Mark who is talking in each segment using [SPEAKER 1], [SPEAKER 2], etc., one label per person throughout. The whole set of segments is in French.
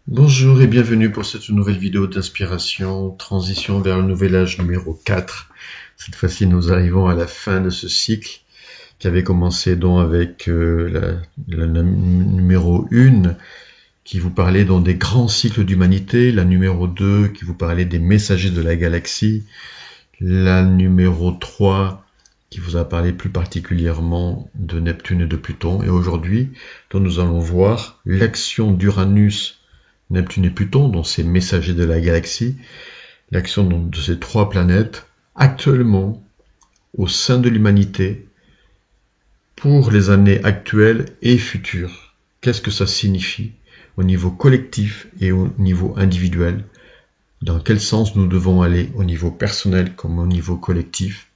[SPEAKER 1] Bonjour et bienvenue pour cette nouvelle vidéo d'inspiration, transition vers le nouvel âge numéro 4. Cette fois-ci, nous arrivons à la fin de ce cycle qui avait commencé donc avec la numéro 1 qui vous parlait donc des grands cycles d'humanité, la numéro 2 qui vous parlait des messagers de la galaxie, la numéro 3 qui vous a parlé plus particulièrement de Neptune et de Pluton. Et aujourd'hui, donc, nous allons voir l'action d'Uranus, Neptune et Pluton, dont ces messagers de la galaxie, l'action de ces trois planètes, actuellement, au sein de l'humanité, pour les années actuelles et futures. Qu'est-ce que ça signifie au niveau collectif et au niveau individuel? Dans quel sens nous devons aller au niveau personnel comme au niveau collectif?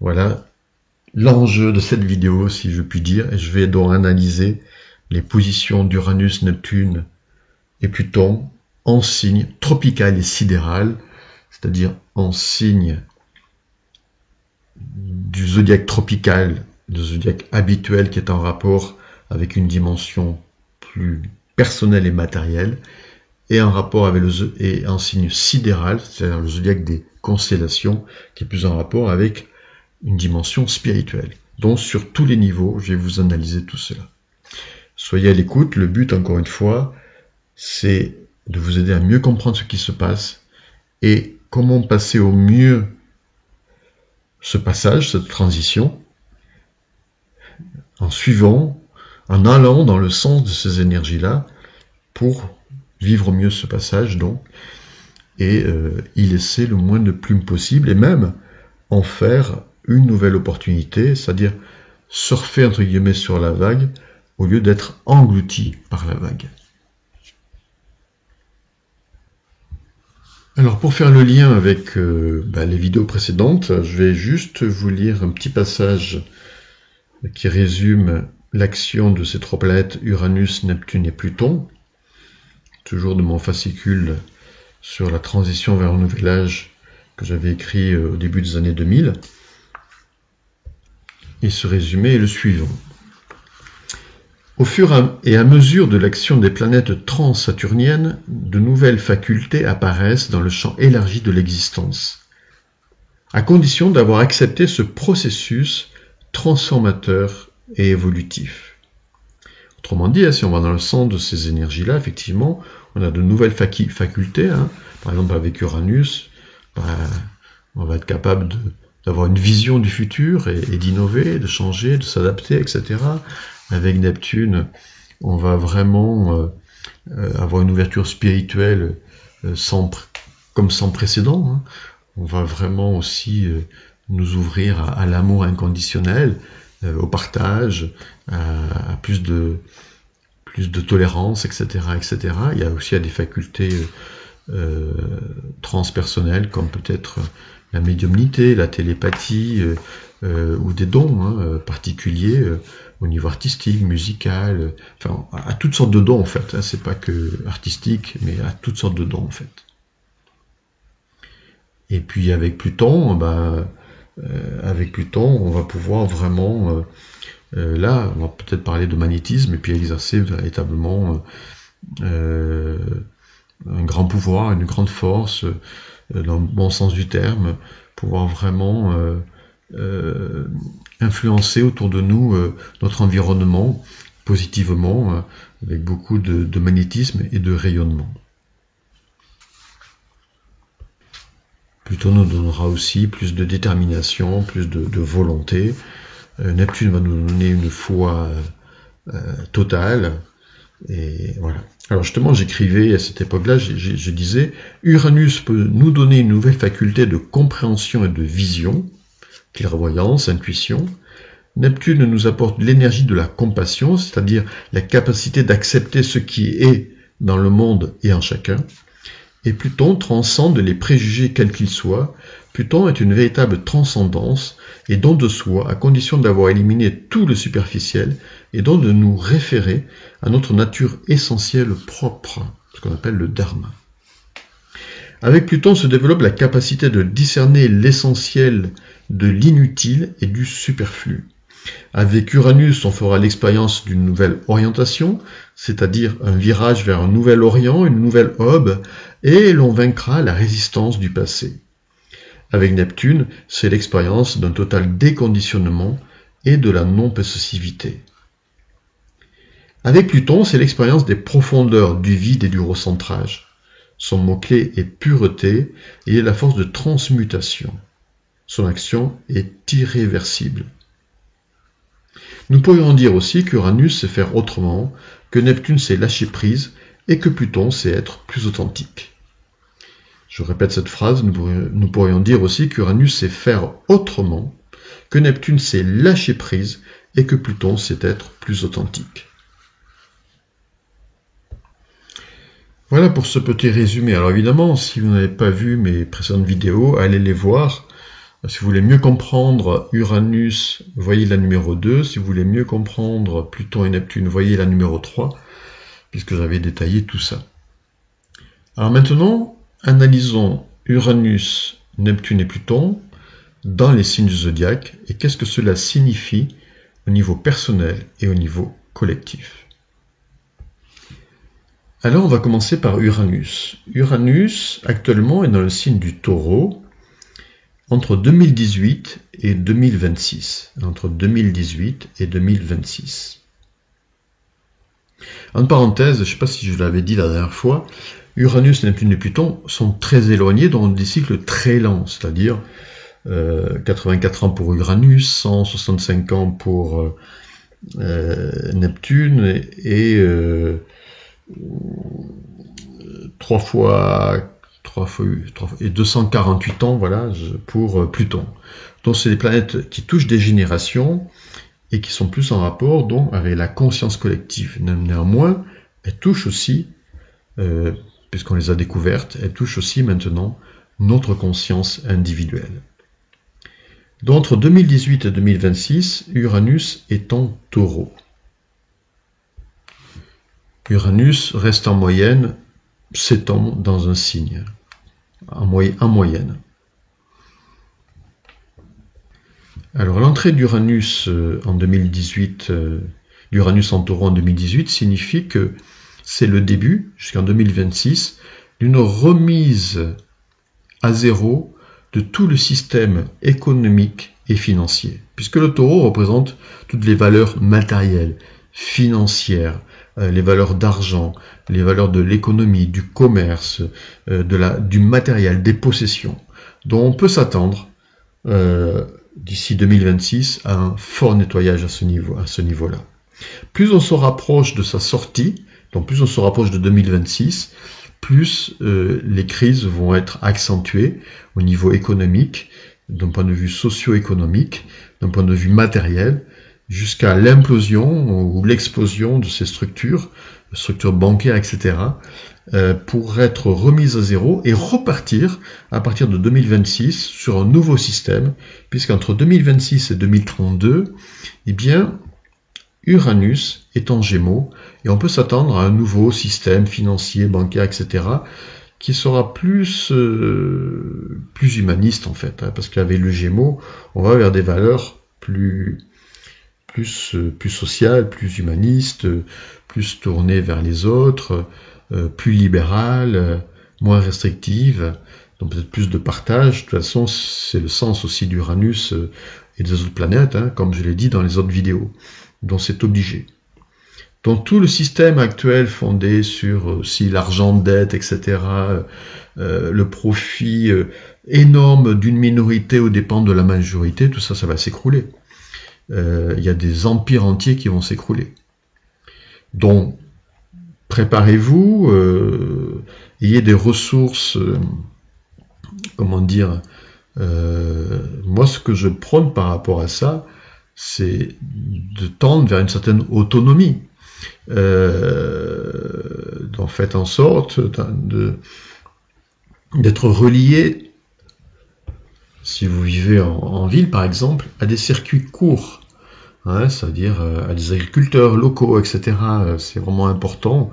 [SPEAKER 1] Voilà l'enjeu de cette vidéo, si je puis dire, et je vais donc analyser les positions d'Uranus, Neptune et Pluton en signe tropical et sidéral, c'est-à-dire en signe du zodiaque tropical, le zodiaque habituel qui est en rapport avec une dimension plus personnelle et matérielle, et en rapport avec et en signe sidéral, c'est-à-dire le zodiaque des constellations, qui est plus en rapport avec une dimension spirituelle. Donc sur tous les niveaux, je vais vous analyser tout cela. Soyez à l'écoute, le but encore une fois, c'est de vous aider à mieux comprendre ce qui se passe et comment passer au mieux ce passage, cette transition, en suivant, en allant dans le sens de ces énergies-là pour vivre mieux ce passage donc, et y laisser le moins de plumes possible et même en faire une nouvelle opportunité, c'est-à-dire surfer entre guillemets sur la vague au lieu d'être englouti par la vague. Alors pour faire le lien avec les vidéos précédentes, je vais juste vous lire un petit passage qui résume l'action de ces trois planètes Uranus, Neptune et Pluton, toujours de mon fascicule sur la transition vers un nouvel âge que j'avais écrit au début des années 2000. Et ce résumé est le suivant. Au fur et à mesure de l'action des planètes transsaturniennes, de nouvelles facultés apparaissent dans le champ élargi de l'existence, à condition d'avoir accepté ce processus transformateur et évolutif. Autrement dit, si on va dans le sens de ces énergies-là, effectivement, on a de nouvelles facultés. Par exemple, avec Uranus, on va être capable d'avoir une vision du futur et d'innover, de changer, de s'adapter, etc. Avec Neptune, on va vraiment avoir une ouverture spirituelle comme sans précédent. On va vraiment aussi nous ouvrir à l'amour inconditionnel, au partage, à plus de tolérance, etc., etc. Il y a aussi des facultés transpersonnelles comme peut-être la médiumnité, la télépathie ou des dons particuliers au niveau artistique, musical, enfin à toutes sortes de dons en fait. C'est pas que artistique, mais à toutes sortes de dons en fait. Et puis avec Pluton, on va pouvoir vraiment là, on va peut-être parler de magnétisme et puis exercer véritablement un grand pouvoir, une grande force, dans le bon sens du terme, pouvoir vraiment influencer autour de nous notre environnement positivement, avec beaucoup de magnétisme et de rayonnement. Pluton nous donnera aussi plus de détermination, plus de volonté. Neptune va nous donner une foi totale. Et voilà. Alors justement, j'écrivais à cette époque-là, je disais, Uranus peut nous donner une nouvelle faculté de compréhension et de vision, clairvoyance, intuition. Neptune nous apporte l'énergie de la compassion, c'est-à-dire la capacité d'accepter ce qui est dans le monde et en chacun. Et Pluton transcende les préjugés quels qu'ils soient. Pluton est une véritable transcendance et don de soi, à condition d'avoir éliminé tout le superficiel et donc de nous référer à notre nature essentielle propre, ce qu'on appelle le dharma. Avec Pluton se développe la capacité de discerner l'essentiel de l'inutile et du superflu. Avec Uranus, on fera l'expérience d'une nouvelle orientation, c'est-à-dire un virage vers un nouvel orient, une nouvelle aube, et l'on vaincra la résistance du passé. Avec Neptune, c'est l'expérience d'un total déconditionnement et de la non-possessivité. Avec Pluton, c'est l'expérience des profondeurs du vide et du recentrage. Son mot-clé est pureté et il est la force de transmutation. Son action est irréversible. Nous pourrions dire aussi qu'Uranus c'est faire autrement, que Neptune c'est lâcher prise et que Pluton c'est être plus authentique. Je répète cette phrase, nous pourrions dire aussi qu'Uranus c'est faire autrement, que Neptune c'est lâcher prise et que Pluton c'est être plus authentique. Voilà pour ce petit résumé. Alors évidemment, si vous n'avez pas vu mes précédentes vidéos, allez les voir. Si vous voulez mieux comprendre Uranus, voyez la numéro 2. Si vous voulez mieux comprendre Pluton et Neptune, voyez la numéro 3, puisque j'avais détaillé tout ça. Alors maintenant, analysons Uranus, Neptune et Pluton dans les signes du zodiaque et qu'est-ce que cela signifie au niveau personnel et au niveau collectif. Alors on va commencer par Uranus. Uranus actuellement est dans le signe du Taureau entre 2018 et 2026. Entre 2018 et 2026. En parenthèse, je ne sais pas si je l'avais dit la dernière fois, Uranus, Neptune et Pluton sont très éloignés dans des cycles très lents, c'est-à-dire 84 ans pour Uranus, 165 ans pour Neptune et 248 ans voilà, pour Pluton. Donc c'est des planètes qui touchent des générations et qui sont plus en rapport donc, avec la conscience collective. Néanmoins, elles touchent aussi, puisqu'on les a découvertes, elles touchent aussi maintenant notre conscience individuelle. Donc entre 2018 et 2026, Uranus est en Taureau. Uranus reste en moyenne 7 ans dans un signe, en moyenne. Alors l'entrée d'Uranus en 2018, d'Uranus en Taureau en 2018 signifie que c'est le début, jusqu'en 2026, d'une remise à zéro de tout le système économique et financier, puisque le Taureau représente toutes les valeurs matérielles, financières, les valeurs d'argent, les valeurs de l'économie, du commerce, du matériel, des possessions. Donc on peut s'attendre d'ici 2026 à un fort nettoyage à ce niveau-là. Plus on se rapproche de sa sortie, donc plus on se rapproche de 2026, plus les crises vont être accentuées au niveau économique, d'un point de vue socio-économique, d'un point de vue matériel, jusqu'à l'implosion ou l'explosion de ces structures bancaires, etc., pour être remises à zéro et repartir à partir de 2026 sur un nouveau système, puisqu'entre 2026 et 2032, eh bien, Uranus est en Gémeaux et on peut s'attendre à un nouveau système financier, bancaire, etc., qui sera plus humaniste en fait, hein, parce qu'avec le Gémeaux, on va vers des valeurs plus sociales, plus humanistes, plus tournées vers les autres, plus libérales, moins restrictives, donc peut-être plus de partage. De toute façon, c'est le sens aussi d'Uranus et des autres planètes, hein, comme je l'ai dit dans les autres vidéos. Donc c'est obligé. Donc tout le système actuel fondé sur aussi l'argent de dette, etc., le profit énorme d'une minorité aux dépens de la majorité, tout ça, ça va s'écrouler. Il y a des empires entiers qui vont s'écrouler. Donc, préparez-vous, ayez des ressources, comment dire, moi ce que je prône par rapport à ça, c'est de tendre vers une certaine autonomie. Donc faites en sorte d'être relié, si vous vivez en ville par exemple, à des circuits courts, hein, c'est-à-dire à des agriculteurs locaux, etc. C'est vraiment important.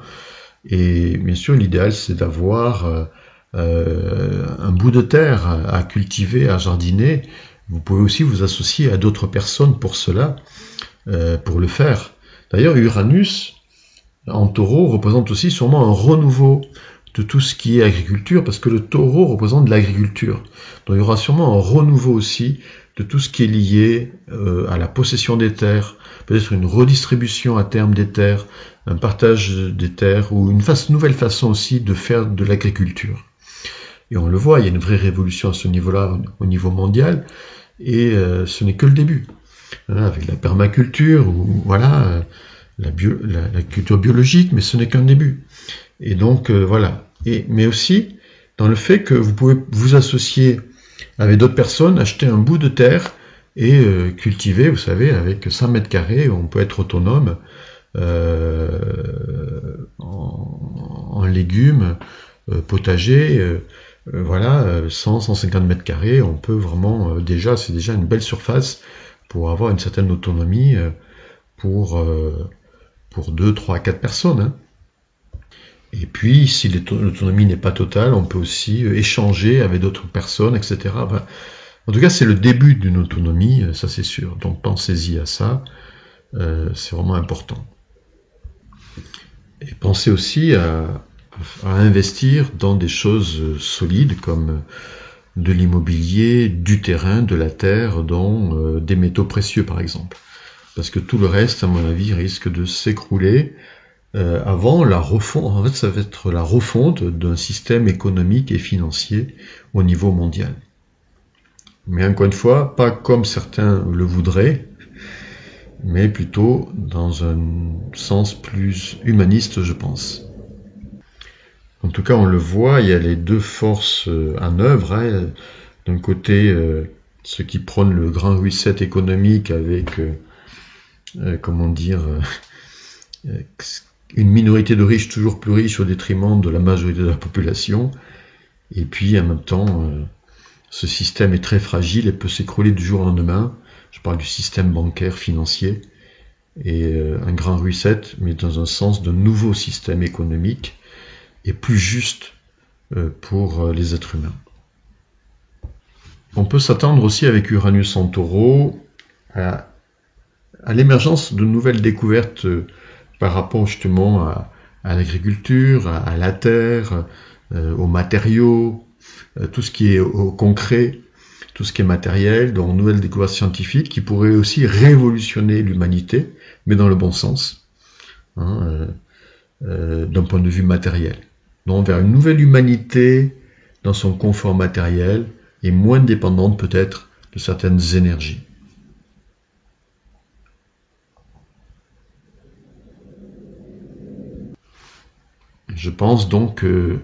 [SPEAKER 1] Et bien sûr, l'idéal c'est d'avoir un bout de terre à cultiver, à jardiner, Vous pouvez aussi vous associer à d'autres personnes pour cela, pour le faire. D'ailleurs, Uranus en taureau représente aussi sûrement un renouveau de tout ce qui est agriculture, parce que le taureau représente l'agriculture. Donc il y aura sûrement un renouveau aussi de tout ce qui est lié à la possession des terres, peut-être une redistribution à terme des terres, un partage des terres, ou une nouvelle façon aussi de faire de l'agriculture. Et on le voit, il y a une vraie révolution à ce niveau-là, au niveau mondial, et ce n'est que le début. Avec la permaculture, ou voilà, la culture biologique, mais ce n'est qu'un début. Et donc, voilà. Mais aussi, dans le fait que vous pouvez vous associer avec d'autres personnes, acheter un bout de terre et cultiver, vous savez, avec 100 mètres carrés, on peut être autonome en légumes, potagers, voilà, 100-150 mètres carrés, on peut vraiment, c'est déjà une belle surface pour avoir une certaine autonomie pour 2, 3, 4 personnes. Hein. Et puis, si l'autonomie n'est pas totale, on peut aussi échanger avec d'autres personnes, etc. Enfin, en tout cas, c'est le début d'une autonomie, ça c'est sûr. Donc pensez-y à ça, c'est vraiment important. Et pensez aussi à investir dans des choses solides comme de l'immobilier, du terrain, de la terre, dont des métaux précieux par exemple. Parce que tout le reste, à mon avis, risque de s'écrouler avant la refonte. En fait, ça va être la refonte d'un système économique et financier au niveau mondial. Mais encore une fois, pas comme certains le voudraient, mais plutôt dans un sens plus humaniste, je pense. En tout cas, on le voit, il y a les deux forces en œuvre. Hein. D'un côté, ceux qui prônent le grand reset économique avec, une minorité de riches toujours plus riches au détriment de la majorité de la population. Et puis, en même temps, ce système est très fragile et peut s'écrouler du jour au lendemain. Je parle du système bancaire, financier. Et un grand reset, mais dans un sens de nouveau système économique et plus juste pour les êtres humains. On peut s'attendre aussi avec Uranus en taureau à l'émergence de nouvelles découvertes par rapport justement à l'agriculture, à la terre, aux matériaux, tout ce qui est au concret, tout ce qui est matériel, donc nouvelles découvertes scientifiques qui pourraient aussi révolutionner l'humanité, mais dans le bon sens, hein, d'un point de vue matériel. Donc vers une nouvelle humanité dans son confort matériel et moins dépendante peut-être de certaines énergies. Je pense donc que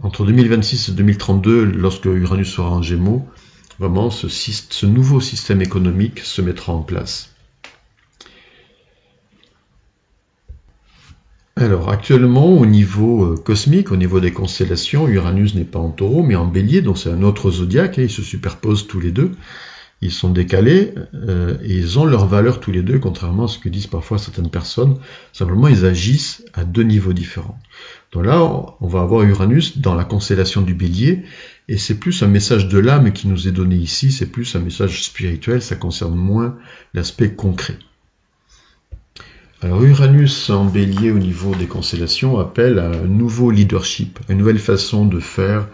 [SPEAKER 1] entre 2026 et 2032, lorsque Uranus sera en Gémeaux, vraiment ce nouveau système économique se mettra en place. Alors actuellement au niveau cosmique, au niveau des constellations, Uranus n'est pas en taureau mais en bélier, donc c'est un autre zodiaque, et ils se superposent tous les deux, ils sont décalés et ils ont leur valeur tous les deux, contrairement à ce que disent parfois certaines personnes, simplement ils agissent à deux niveaux différents. Donc là on va avoir Uranus dans la constellation du bélier, et c'est plus un message de l'âme qui nous est donné ici, c'est plus un message spirituel, ça concerne moins l'aspect concret. Alors Uranus en bélier au niveau des constellations appelle à un nouveau leadership, à une nouvelle façon de faire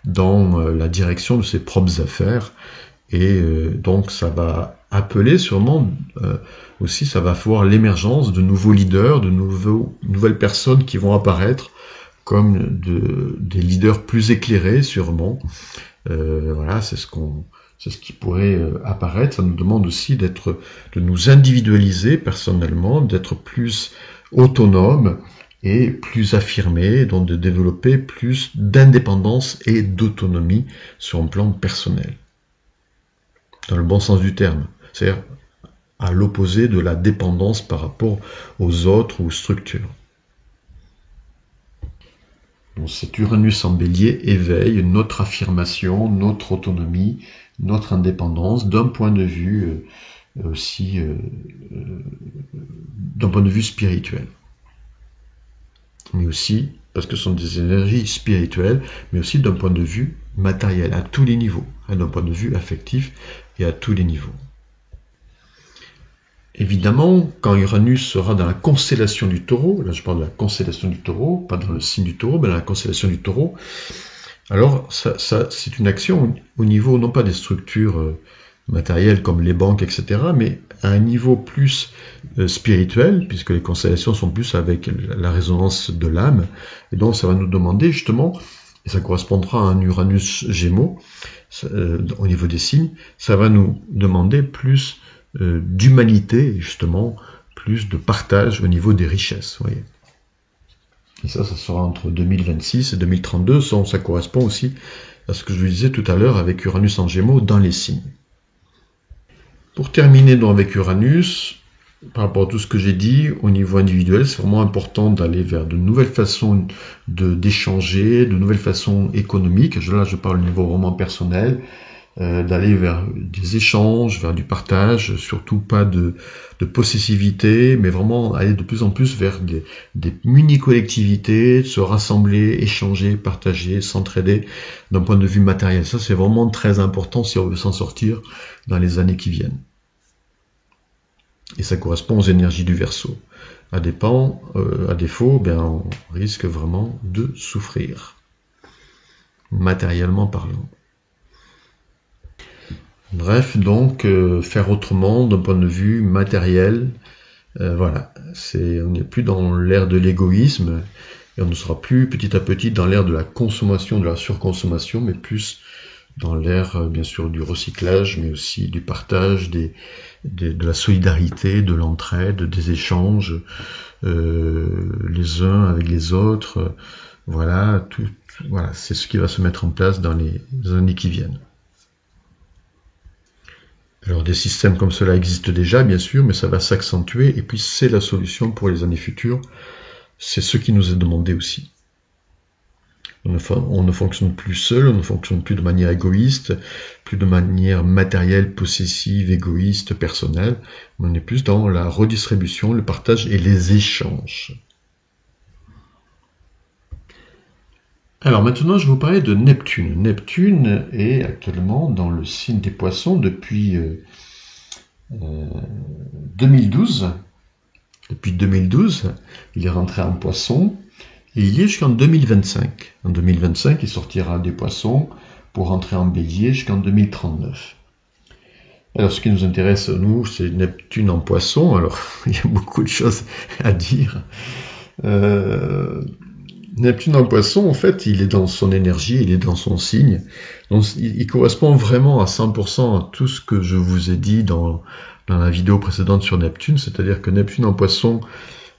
[SPEAKER 1] dans la direction de ses propres affaires, et donc ça va appeler sûrement aussi, ça va voir l'émergence de nouveaux leaders, de nouvelles personnes qui vont apparaître comme des leaders plus éclairés sûrement. Voilà, c'est ce qui pourrait apparaître. Ça nous demande aussi de nous individualiser personnellement, d'être plus autonome et plus affirmé, donc de développer plus d'indépendance et d'autonomie sur un plan personnel. Dans le bon sens du terme. C'est-à-dire à l'opposé de la dépendance par rapport aux autres ou aux structures. Donc cet Uranus en bélier éveille notre affirmation, notre autonomie, notre indépendance d'un point de vue aussi d'un point de vue spirituel, mais aussi parce que ce sont des énergies spirituelles, mais aussi d'un point de vue matériel, à tous les niveaux, d'un point de vue affectif et à tous les niveaux. Évidemment, quand Uranus sera dans la constellation du Taureau, là je parle de la constellation du Taureau, pas dans le signe du Taureau, mais dans la constellation du Taureau, alors ça c'est une action au niveau non pas des structures matérielles comme les banques, etc., mais à un niveau plus spirituel, puisque les constellations sont plus avec la résonance de l'âme, et donc ça va nous demander justement, et ça correspondra à un Uranus Gémeaux, au niveau des signes, ça va nous demander plus d'humanité, justement, plus de partage au niveau des richesses, vous voyez. Et ça sera entre 2026 et 2032, ça correspond aussi à ce que je vous disais tout à l'heure avec Uranus en Gémeaux dans les signes. Pour terminer donc avec Uranus, par rapport à tout ce que j'ai dit, au niveau individuel, c'est vraiment important d'aller vers de nouvelles façons d'échanger, de nouvelles façons économiques, là je parle au niveau vraiment personnel, d'aller vers des échanges, vers du partage, surtout pas de possessivité, mais vraiment aller de plus en plus vers des mini-collectivités, se rassembler, échanger, partager, s'entraider d'un point de vue matériel. Ça, c'est vraiment très important si on veut s'en sortir dans les années qui viennent. Et ça correspond aux énergies du Verseau. À défaut, ben, on risque vraiment de souffrir, matériellement parlant. Bref, donc, faire autrement d'un point de vue matériel, voilà, on n'est plus dans l'ère de l'égoïsme, et on ne sera plus petit à petit dans l'ère de la consommation, de la surconsommation, mais plus dans l'ère, bien sûr, du recyclage, mais aussi du partage, de la solidarité, de l'entraide, des échanges, les uns avec les autres, voilà, voilà, c'est ce qui va se mettre en place dans les années qui viennent. Alors des systèmes comme cela existent déjà, bien sûr, mais ça va s'accentuer, et puis c'est la solution pour les années futures, c'est ce qui nous est demandé aussi. On ne fonctionne plus seul, on ne fonctionne plus de manière égoïste, plus de manière matérielle, possessive, égoïste, personnelle, mais on est plus dans la redistribution, le partage et les échanges. Alors maintenant, je vais vous parler de Neptune. Neptune est actuellement dans le signe des Poissons depuis 2012. Depuis 2012, il est rentré en Poissons et il y est jusqu'en 2025. En 2025, il sortira des Poissons pour rentrer en Bélier jusqu'en 2039. Alors, ce qui nous intéresse, nous, c'est Neptune en Poissons. Alors, il y a beaucoup de choses à dire. Neptune en Poisson, en fait, il est dans son énergie, il est dans son signe. Donc, il correspond vraiment à 100% à tout ce que je vous ai dit dans la vidéo précédente sur Neptune. C'est-à-dire que Neptune en Poisson,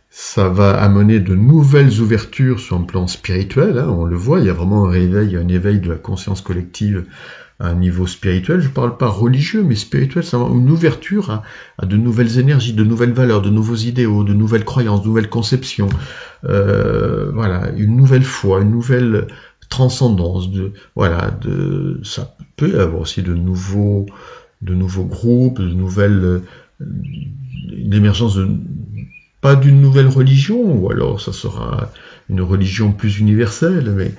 [SPEAKER 1] ça va amener de nouvelles ouvertures sur un plan spirituel. Hein, on le voit, il y a vraiment un éveil de la conscience collective à un niveau spirituel. Je ne parle pas religieux, mais spirituel, c'est une ouverture à de nouvelles énergies, de nouvelles valeurs, de nouveaux idéaux, de nouvelles croyances, de nouvelles conceptions. Voilà, une nouvelle foi, une nouvelle transcendance. Ça peut y avoir aussi de nouveaux groupes, l'émergence pas d'une nouvelle religion, ou alors ça sera une religion plus universelle, mais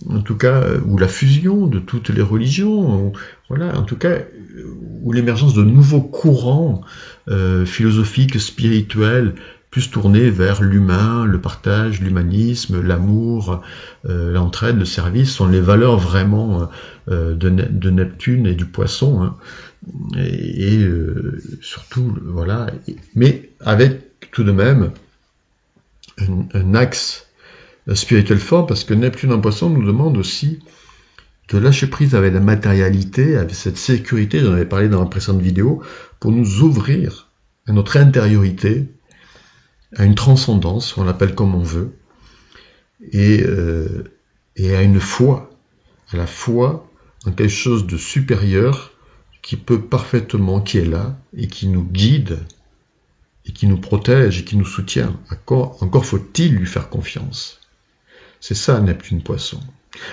[SPEAKER 1] en tout cas, ou la fusion de toutes les religions, voilà, en tout cas, ou l'émergence de nouveaux courants philosophiques, spirituels, plus tournés vers l'humain, le partage, l'humanisme, l'amour, l'entraide, le service, sont les valeurs vraiment de Neptune et du Poisson, hein, et surtout, voilà, mais avec tout de même un axe spirituel fort, parce que Neptune en Poisson nous demande aussi de lâcher prise avec la matérialité, avec cette sécurité, j'en avais parlé dans la précédente vidéo, pour nous ouvrir à notre intériorité, à une transcendance, on l'appelle comme on veut, et à une foi, à la foi en quelque chose de supérieur qui est là, et qui nous guide, et qui nous protège, et qui nous soutient. Encore faut-il lui faire confiance. C'est ça, Neptune Poisson.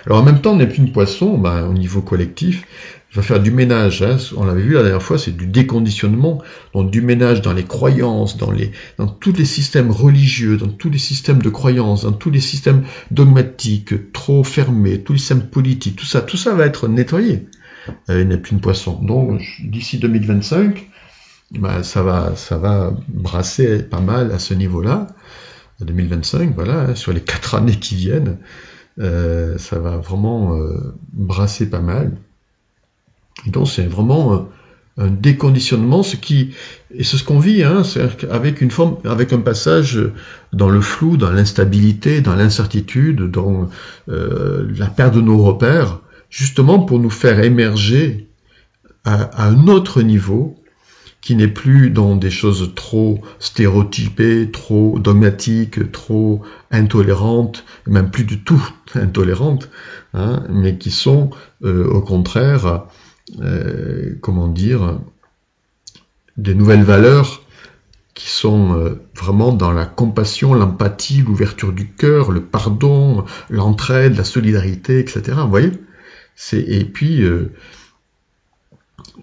[SPEAKER 1] Alors en même temps, Neptune Poisson, au niveau collectif, va faire du ménage. Hein. On l'avait vu la dernière fois, c'est du déconditionnement, donc du ménage dans les croyances, dans tous les systèmes religieux, dans tous les systèmes de croyances, dans tous les systèmes dogmatiques, trop fermés, tous les systèmes politiques, tout ça va être nettoyé. Neptune Poisson. Donc d'ici 2025, ça va brasser pas mal à ce niveau-là. 2025, voilà, sur les 4 années qui viennent, ça va vraiment brasser pas mal. Et donc c'est vraiment un déconditionnement, et c'est ce qu'on vit, hein, avec un passage dans le flou, dans l'instabilité, dans l'incertitude, dans la perte de nos repères, justement pour nous faire émerger à un autre niveau, qui n'est plus dans des choses trop stéréotypées, trop dogmatiques, trop intolérantes, même plus du tout intolérantes, hein, mais qui sont au contraire, comment dire, des nouvelles valeurs qui sont vraiment dans la compassion, l'empathie, l'ouverture du cœur, le pardon, l'entraide, la solidarité, etc. Vous voyez ? Et puis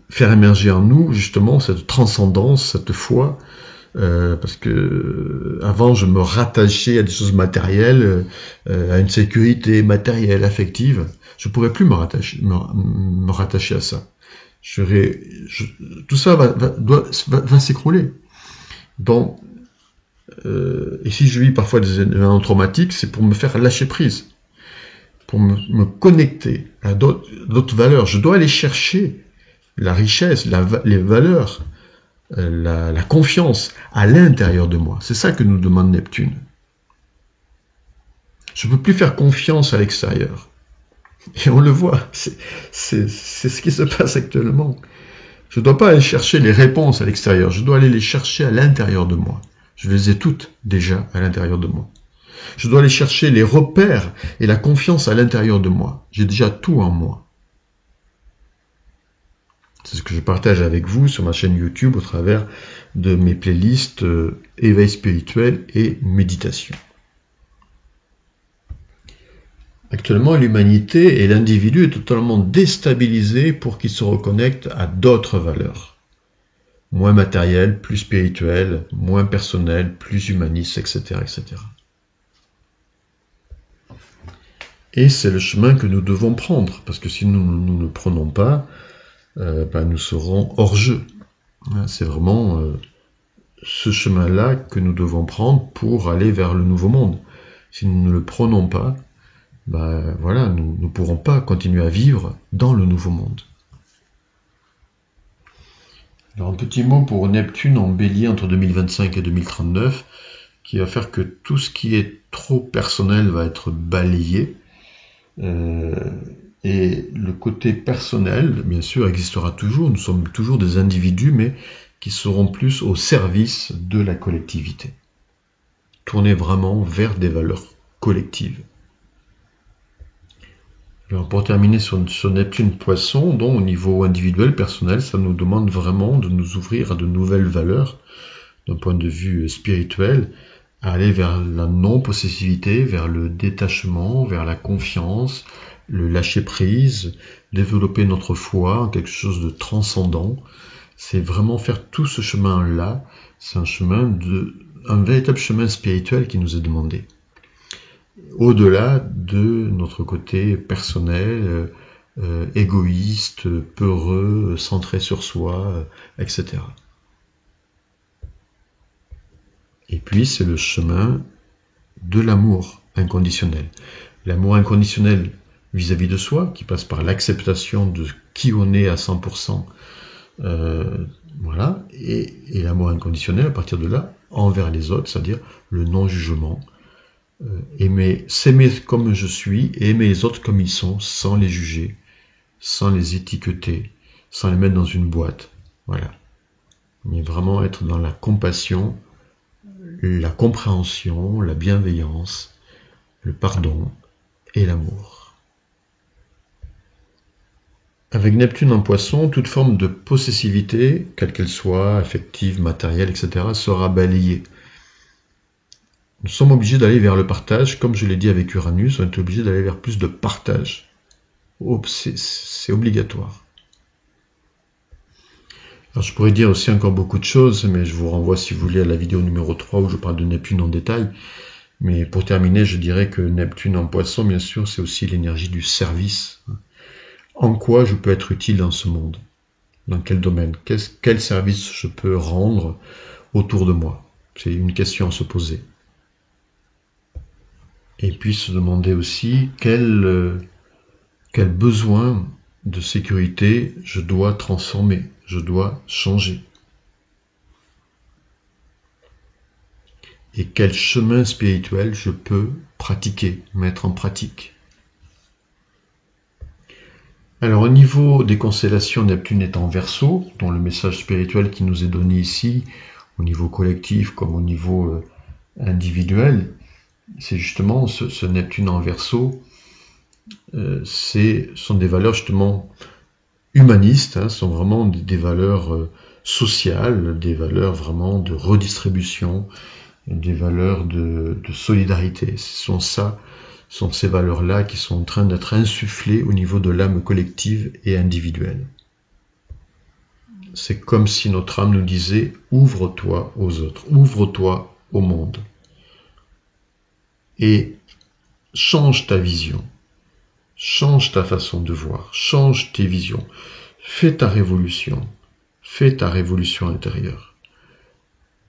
[SPEAKER 1] faire émerger en nous justement cette transcendance, cette foi, parce que avant je me rattachais à des choses matérielles, à une sécurité matérielle, affective. Je pourrais plus me rattacher à ça. Tout ça va s'écrouler. Donc, et si je vis parfois des événements traumatiques, c'est pour me faire lâcher prise, pour me connecter à d'autres valeurs. Je dois aller chercher la richesse, les valeurs, la confiance à l'intérieur de moi. C'est ça que nous demande Neptune. Je ne peux plus faire confiance à l'extérieur. Et on le voit, c'est ce qui se passe actuellement. Je ne dois pas aller chercher les réponses à l'extérieur, je dois aller les chercher à l'intérieur de moi. Je les ai toutes déjà à l'intérieur de moi. Je dois aller chercher les repères et la confiance à l'intérieur de moi. J'ai déjà tout en moi. C'est ce que je partage avec vous sur ma chaîne YouTube au travers de mes playlists éveil spirituel et méditation. Actuellement, l'humanité et l'individu est totalement déstabilisé pour qu'il se reconnecte à d'autres valeurs. Moins matérielles, plus spirituelles, moins personnelles, plus humanistes, etc. etc. Et c'est le chemin que nous devons prendre, parce que si nous ne le prenons pas, nous serons hors jeu. C'est vraiment ce chemin-là que nous devons prendre pour aller vers le nouveau monde. Si nous ne le prenons pas, voilà, nous ne pourrons pas continuer à vivre dans le nouveau monde. Alors un petit mot pour Neptune en Bélier entre 2025 et 2039, qui va faire que tout ce qui est trop personnel va être balayé. Et le côté personnel, bien sûr, existera toujours. Nous sommes toujours des individus, mais qui seront plus au service de la collectivité. Tourner vraiment vers des valeurs collectives. Alors pour terminer sur Neptune Poisson, donc au niveau individuel, personnel, ça nous demande vraiment de nous ouvrir à de nouvelles valeurs, d'un point de vue spirituel, à aller vers la non-possessivité, vers le détachement, vers la confiance, le lâcher-prise, développer notre foi en quelque chose de transcendant. C'est vraiment faire tout ce chemin-là, c'est un véritable chemin spirituel qui nous est demandé. Au-delà de notre côté personnel, égoïste, peureux, centré sur soi, etc. Et puis c'est le chemin de l'amour inconditionnel. L'amour inconditionnel vis-à-vis de soi, qui passe par l'acceptation de qui on est à 100%, voilà, et l'amour inconditionnel à partir de là, envers les autres, c'est-à-dire le non-jugement, s'aimer comme je suis, et aimer les autres comme ils sont, sans les juger, sans les étiqueter, sans les mettre dans une boîte, voilà. Mais vraiment être dans la compassion, la compréhension, la bienveillance, le pardon et l'amour. Avec Neptune en Poisson, toute forme de possessivité, quelle qu'elle soit, affective, matérielle, etc., sera balayée. Nous sommes obligés d'aller vers le partage, comme je l'ai dit avec Uranus, on est obligé d'aller vers plus de partage. C'est obligatoire. Alors je pourrais dire aussi encore beaucoup de choses, mais je vous renvoie si vous voulez à la vidéo numéro 3 où je parle de Neptune en détail. Mais pour terminer, je dirais que Neptune en Poisson, bien sûr, c'est aussi l'énergie du service. En quoi je peux être utile dans ce monde? Dans quel domaine? Quel service je peux rendre autour de moi? C'est une question à se poser. Et puis se demander aussi quel besoin de sécurité je dois transformer, je dois changer. Et quel chemin spirituel je peux pratiquer, mettre en pratique. Alors au niveau des constellations, Neptune est en Verseau, dont le message spirituel qui nous est donné ici, au niveau collectif comme au niveau individuel, c'est justement ce Neptune en Verseau, sont des valeurs justement humanistes, sont vraiment des valeurs sociales, des valeurs vraiment de redistribution, des valeurs de solidarité. Ce sont ces valeurs-là qui sont en train d'être insufflées au niveau de l'âme collective et individuelle. C'est comme si notre âme nous disait « ouvre-toi aux autres, ouvre-toi au monde » et change ta vision, change ta façon de voir, change tes visions, fais ta révolution intérieure.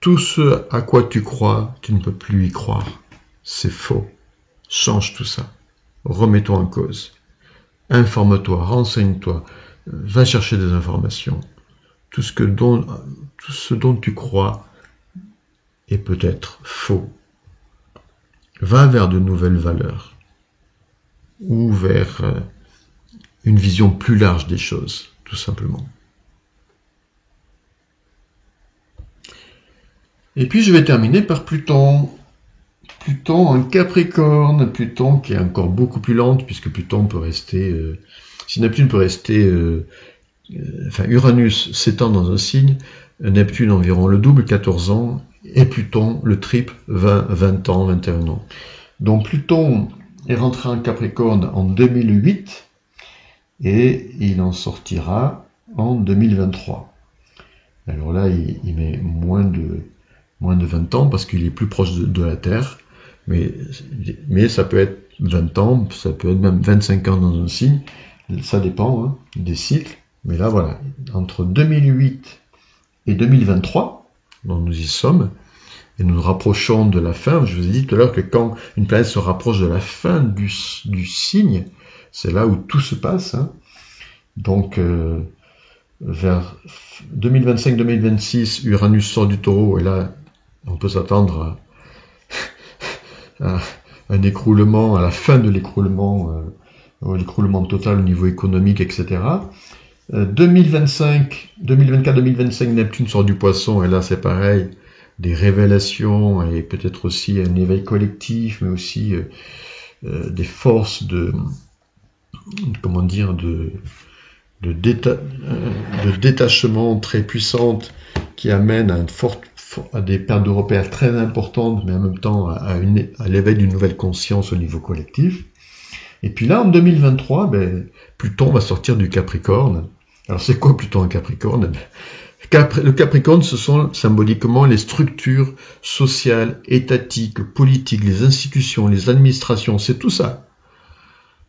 [SPEAKER 1] Tout ce à quoi tu crois, tu ne peux plus y croire, c'est faux. Change tout ça, remets-toi en cause, informe-toi, renseigne-toi, va chercher des informations. Tout ce dont tu crois est peut-être faux. Va vers de nouvelles valeurs ou vers une vision plus large des choses, tout simplement. Et puis je vais terminer par Pluton. Pluton en Capricorne, Pluton qui est encore beaucoup plus lente, puisque Pluton peut rester, si Neptune peut rester, Uranus s'étend dans un signe, Neptune environ le double, 14 ans, et Pluton le triple, 20 ans, 21 ans. Donc Pluton est rentré en Capricorne en 2008, et il en sortira en 2023. Alors là, il met moins de 20 ans, parce qu'il est plus proche de la Terre, mais ça peut être 20 ans, ça peut être même 25 ans dans un signe, ça dépend des cycles, mais là voilà, entre 2008 et 2023, donc nous y sommes, et nous nous rapprochons de la fin. Je vous ai dit tout à l'heure que quand une planète se rapproche de la fin du signe, c'est là où tout se passe, donc vers 2025-2026, Uranus sort du Taureau, et là on peut s'attendre à un écroulement, à la fin de l'écroulement, l'écroulement total au niveau économique, etc. 2024-2025, Neptune sort du Poisson, et là c'est pareil, des révélations, et peut-être aussi un éveil collectif, mais aussi des forces de détachement très puissantes qui amènent à des pertes de repères très importantes, mais en même temps à l'éveil d'une nouvelle conscience au niveau collectif. Et puis là, en 2023, Pluton va sortir du Capricorne. Alors c'est quoi Pluton en Capricorne? Le Capricorne, ce sont symboliquement les structures sociales, étatiques, politiques, les institutions, les administrations, c'est tout ça.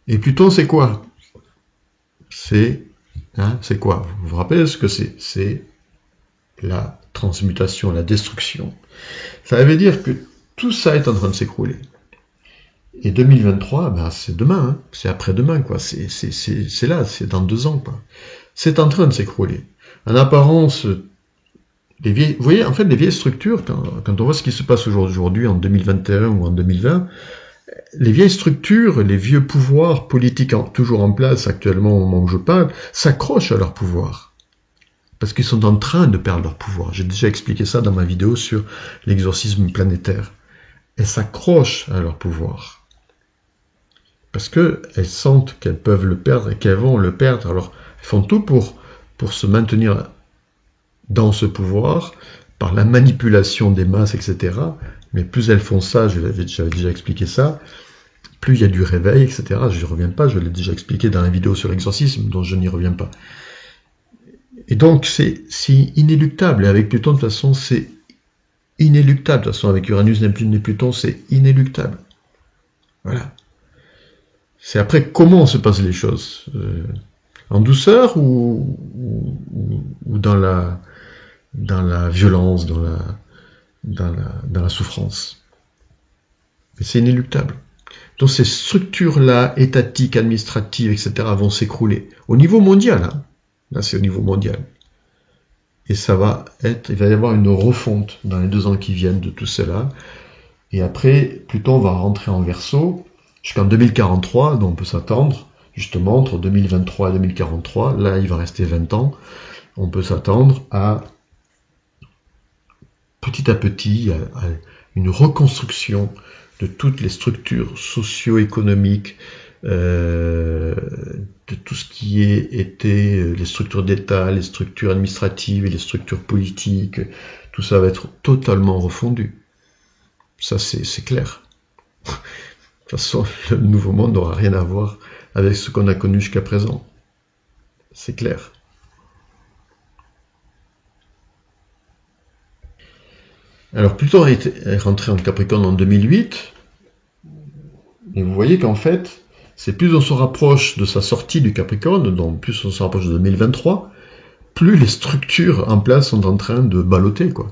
[SPEAKER 1] Et Pluton, c'est quoi? C'est quoi? Vous vous rappelez ce que c'est? C'est la transmutation, la destruction. Ça veut dire que tout ça est en train de s'écrouler. Et 2023, c'est demain, c'est après-demain, quoi. C'est là, c'est dans 2 ans, quoi. C'est en train de s'écrouler. En apparence, vous voyez, en fait, les vieilles structures, quand on voit ce qui se passe aujourd'hui, en 2021 ou en 2020, les vieilles structures, les vieux pouvoirs politiques toujours en place actuellement au moment où je parle, s'accrochent à leur pouvoir. Parce qu'ils sont en train de perdre leur pouvoir. J'ai déjà expliqué ça dans ma vidéo sur l'exorcisme planétaire. Elles s'accrochent à leur pouvoir. Parce qu'elles sentent qu'elles peuvent le perdre et qu'elles vont le perdre. Alors, elles font tout pour se maintenir dans ce pouvoir, par la manipulation des masses, etc. Mais plus elles font ça, j'avais déjà expliqué ça, plus il y a du réveil, etc. Je n'y reviens pas, je l'ai déjà expliqué dans la vidéo sur l'exorcisme, dont je n'y reviens pas. Et donc, c'est inéluctable. Et avec Pluton, de toute façon, c'est inéluctable. De toute façon, avec Uranus, Neptune et Pluton, c'est inéluctable. Voilà. C'est après comment se passent les choses. En douceur ou dans la violence, dans la souffrance. Mais c'est inéluctable. Donc ces structures-là, étatiques, administratives, etc., vont s'écrouler. Au niveau mondial, hein. Là c'est au niveau mondial. Et il va y avoir une refonte dans les 2 ans qui viennent de tout cela. Et après, Pluton va rentrer en Verseau jusqu'en 2043, donc on peut s'attendre, justement, entre 2023 et 2043, là il va rester 20 ans, on peut s'attendre à, petit à petit, à une reconstruction de toutes les structures socio-économiques, de tout ce qui était les structures d'État, les structures administratives et les structures politiques, tout ça va être totalement refondu. Ça, c'est clair. De toute façon, le nouveau monde n'aura rien à voir avec ce qu'on a connu jusqu'à présent. C'est clair. Alors, Pluton est rentré en Capricorne en 2008, et vous voyez qu'en fait, c'est plus on se rapproche de sa sortie du Capricorne, donc plus on se rapproche de 2023, plus les structures en place sont en train de balloter, quoi.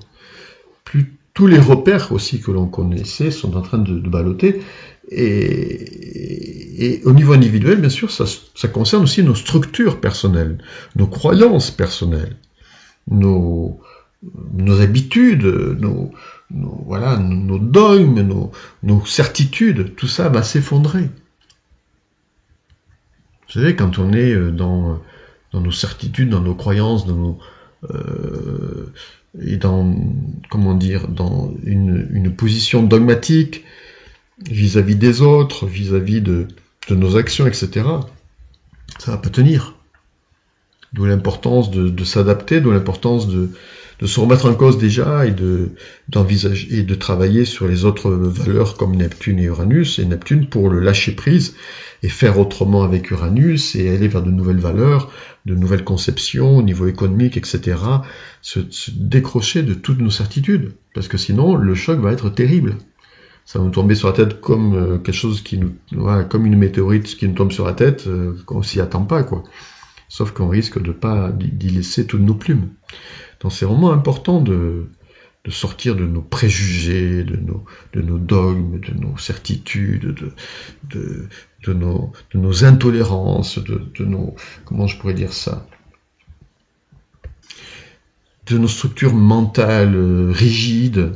[SPEAKER 1] Plus tous les repères aussi que l'on connaissait sont en train de balloter, et au niveau individuel, bien sûr, ça concerne aussi nos structures personnelles, nos croyances personnelles, nos habitudes, nos dogmes, nos certitudes, tout ça va s'effondrer. Vous savez, quand on est dans nos certitudes, dans nos croyances, et dans une position dogmatique vis-à-vis des autres, vis-à-vis de nos actions, etc., ça va pas tenir. D'où l'importance de s'adapter, d'où l'importance de se remettre en cause déjà et d'envisager et de travailler sur les autres valeurs comme Neptune et Uranus, et Neptune pour le lâcher prise et faire autrement avec Uranus et aller vers de nouvelles valeurs, de nouvelles conceptions au niveau économique, etc. Se décrocher de toutes nos certitudes, parce que sinon le choc va être terrible. Ça va nous tomber sur la tête comme quelque chose comme une météorite qui nous tombe sur la tête, qu'on s'y attend pas, quoi. Sauf qu'on risque de pas d'y laisser toutes nos plumes. Donc c'est vraiment important de sortir de nos préjugés, de nos dogmes, de nos certitudes, de nos intolérances, de nos, comment je pourrais dire ça, de nos structures mentales rigides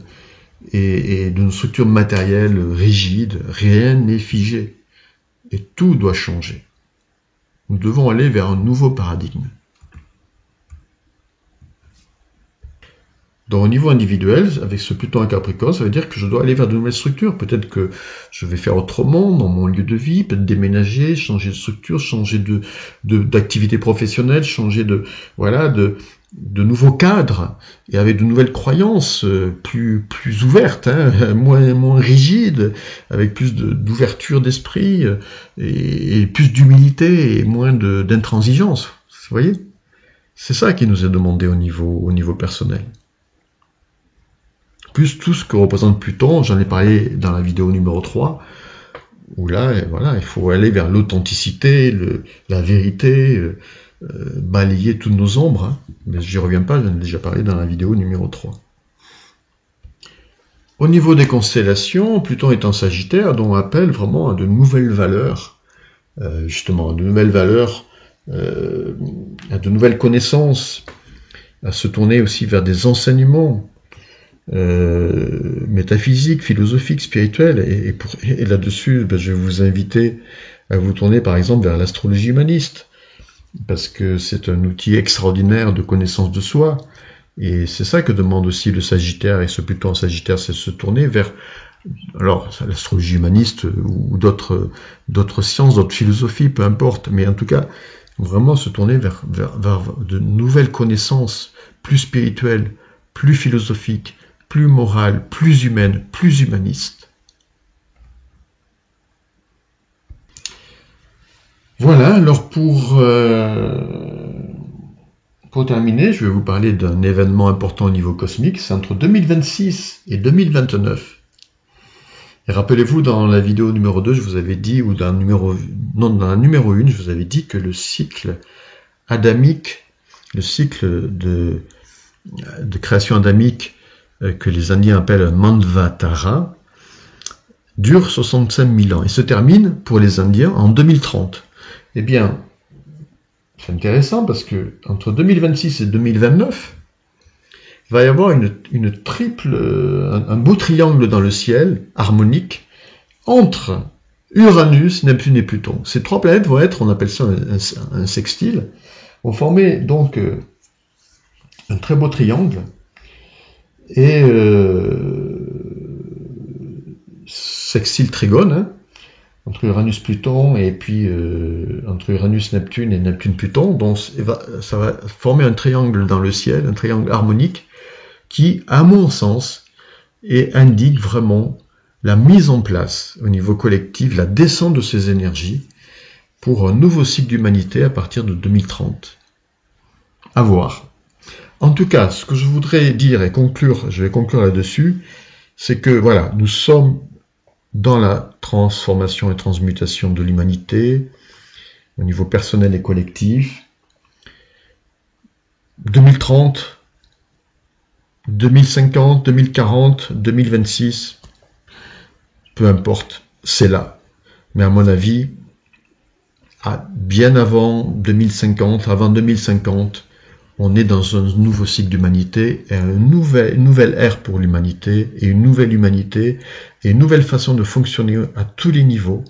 [SPEAKER 1] et de nos structures matérielles rigides. Rien n'est figé et tout doit changer. Nous devons aller vers un nouveau paradigme. Donc au niveau individuel, avec ce Pluton à Capricorne, ça veut dire que je dois aller vers de nouvelles structures. Peut-être que je vais faire autrement dans mon lieu de vie, peut-être déménager, changer de structure, changer d'activité professionnelle, changer de nouveaux cadres, et avec de nouvelles croyances plus ouvertes, hein, moins rigides, avec plus d'ouverture d'esprit et plus d'humilité et moins d'intransigeance. Vous voyez? C'est ça qui nous est demandé au niveau personnel. Plus tout ce que représente Pluton, j'en ai parlé dans la vidéo numéro 3, où là, voilà, il faut aller vers l'authenticité, la vérité, balayer toutes nos ombres, hein. Mais j'y reviens pas, j'en ai déjà parlé dans la vidéo numéro 3. Au niveau des constellations, Pluton est en Sagittaire, dont on appelle vraiment à de nouvelles valeurs, justement, à de nouvelles valeurs, à de nouvelles connaissances, à se tourner aussi vers des enseignements, métaphysique, philosophique, spirituel, et là-dessus, je vais vous inviter à vous tourner par exemple vers l'astrologie humaniste, parce que c'est un outil extraordinaire de connaissance de soi, et c'est ça que demande aussi le Sagittaire, et ce Pluton en Sagittaire, c'est se tourner vers, alors l'astrologie humaniste ou d'autres sciences, d'autres philosophies, peu importe, mais en tout cas, vraiment se tourner vers de nouvelles connaissances plus spirituelles, plus philosophiques, plus morale, plus humaine, plus humaniste. Voilà, alors pour terminer, je vais vous parler d'un événement important au niveau cosmique. C'est entre 2026 et 2029. Et rappelez-vous, dans la vidéo numéro 2, je vous avais dit, ou dans la numéro 1, je vous avais dit que le cycle adamique, le cycle de création adamique que les Indiens appellent Manvatara, dure 65 000 ans et se termine pour les Indiens en 2030. Eh bien, c'est intéressant parce que entre 2026 et 2029, il va y avoir un beau triangle dans le ciel, harmonique, entre Uranus, Neptune et Pluton. Ces trois planètes vont être, on appelle ça un sextile, vont former donc un très beau triangle, et sextile trigone, hein, entre Uranus-Pluton et puis entre Uranus-Neptune et Neptune-Pluton, donc ça va former un triangle dans le ciel, un triangle harmonique, qui, à mon sens, indique vraiment la mise en place au niveau collectif, la descente de ces énergies pour un nouveau cycle d'humanité à partir de 2030. À voir. En tout cas, ce que je voudrais dire et conclure, je vais conclure là-dessus, c'est que voilà, nous sommes dans la transformation et transmutation de l'humanité au niveau personnel et collectif. 2030, 2050, 2040, 2026, peu importe, c'est là. Mais à mon avis, bien avant 2050, avant 2050, on est dans un nouveau cycle d'humanité et une nouvelle ère pour l'humanité et une nouvelle humanité et une nouvelle façon de fonctionner à tous les niveaux.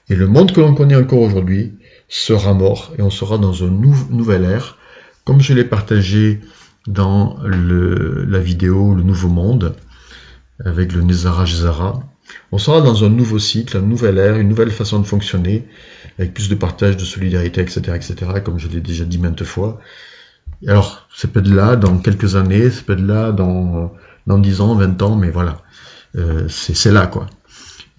[SPEAKER 1] Et le monde que l'on connaît encore aujourd'hui sera mort et on sera dans une nouvelle ère, comme je l'ai partagé dans la vidéo Le Nouveau Monde avec le Nezara Jezara. On sera dans un nouveau cycle, une nouvelle ère, une nouvelle façon de fonctionner, avec plus de partage, de solidarité, etc., etc., comme je l'ai déjà dit maintes fois. Alors, ça peut être là dans quelques années, ça peut être là dans 10 ans, 20 ans, mais voilà, c'est là, quoi.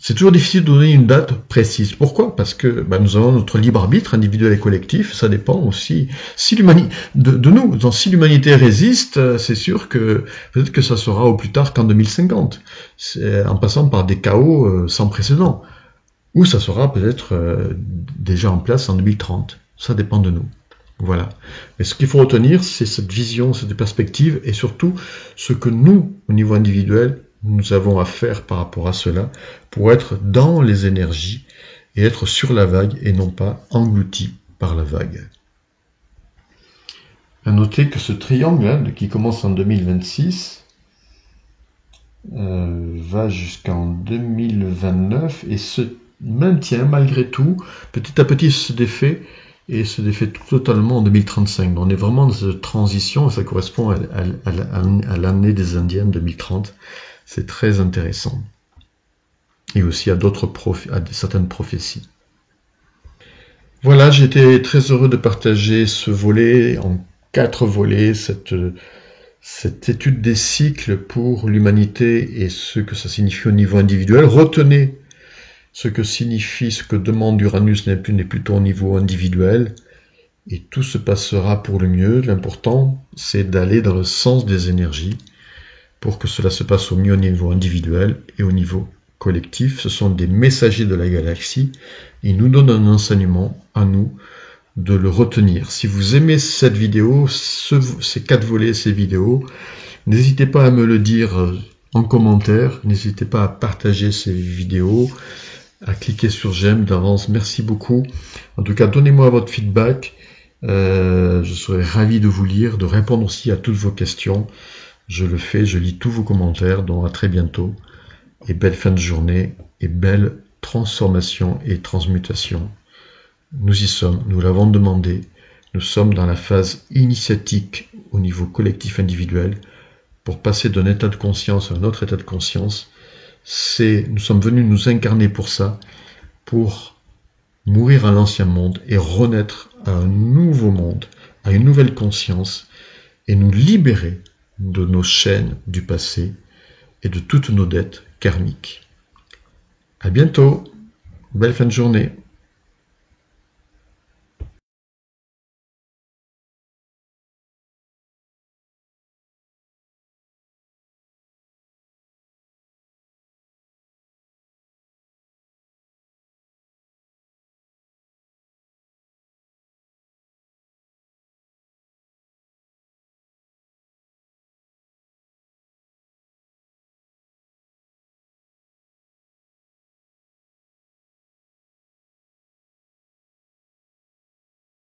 [SPEAKER 1] C'est toujours difficile de donner une date précise. Pourquoi? Parce que nous avons notre libre arbitre individuel et collectif, ça dépend aussi si de nous. Donc, si l'humanité résiste, c'est sûr que peut-être que ça sera au plus tard qu'en 2050, en passant par des chaos sans précédent. Ou ça sera peut-être déjà en place en 2030. Ça dépend de nous. Voilà. Mais ce qu'il faut retenir, c'est cette vision, cette perspective, et surtout ce que nous, au niveau individuel, nous avons à faire par rapport à cela, pour être dans les énergies et être sur la vague et non pas englouti par la vague. À noter que ce triangle qui commence en 2026 va jusqu'en 2029 et se maintient malgré tout, petit à petit se défait et se défait totalement en 2035. Donc on est vraiment dans cette transition et ça correspond à l'année des Indiens 2030. C'est très intéressant. Et aussi à certaines prophéties. Voilà, j'étais très heureux de partager ce volet en 4 volets, cette étude des cycles pour l'humanité et ce que ça signifie au niveau individuel. Retenez ce que signifie, ce que demande Uranus, Neptune et Pluton au niveau individuel. Et tout se passera pour le mieux. L'important, c'est d'aller dans le sens des énergies pour que cela se passe au mieux au niveau individuel et au niveau collectif. Ce sont des messagers de la galaxie. Ils nous donnent un enseignement à nous de le retenir. Si vous aimez cette vidéo, ces 4 volets, ces vidéos, n'hésitez pas à me le dire en commentaire. N'hésitez pas à partager ces vidéos, à cliquer sur j'aime d'avance. Merci beaucoup. En tout cas, donnez-moi votre feedback. Je serai ravi de vous lire, de répondre aussi à toutes vos questions. Je le fais, je lis tous vos commentaires, donc à très bientôt. Et belle fin de journée, et belle transformation et transmutation. Nous y sommes, nous l'avons demandé. Nous sommes dans la phase initiatique au niveau collectif individuel pour passer d'un état de conscience à un autre état de conscience. Nous sommes venus nous incarner pour ça, pour mourir à l'ancien monde et renaître à un nouveau monde, à une nouvelle conscience et nous libérer de nos chaînes du passé et de toutes nos dettes karmiques. À bientôt, belle fin de journée.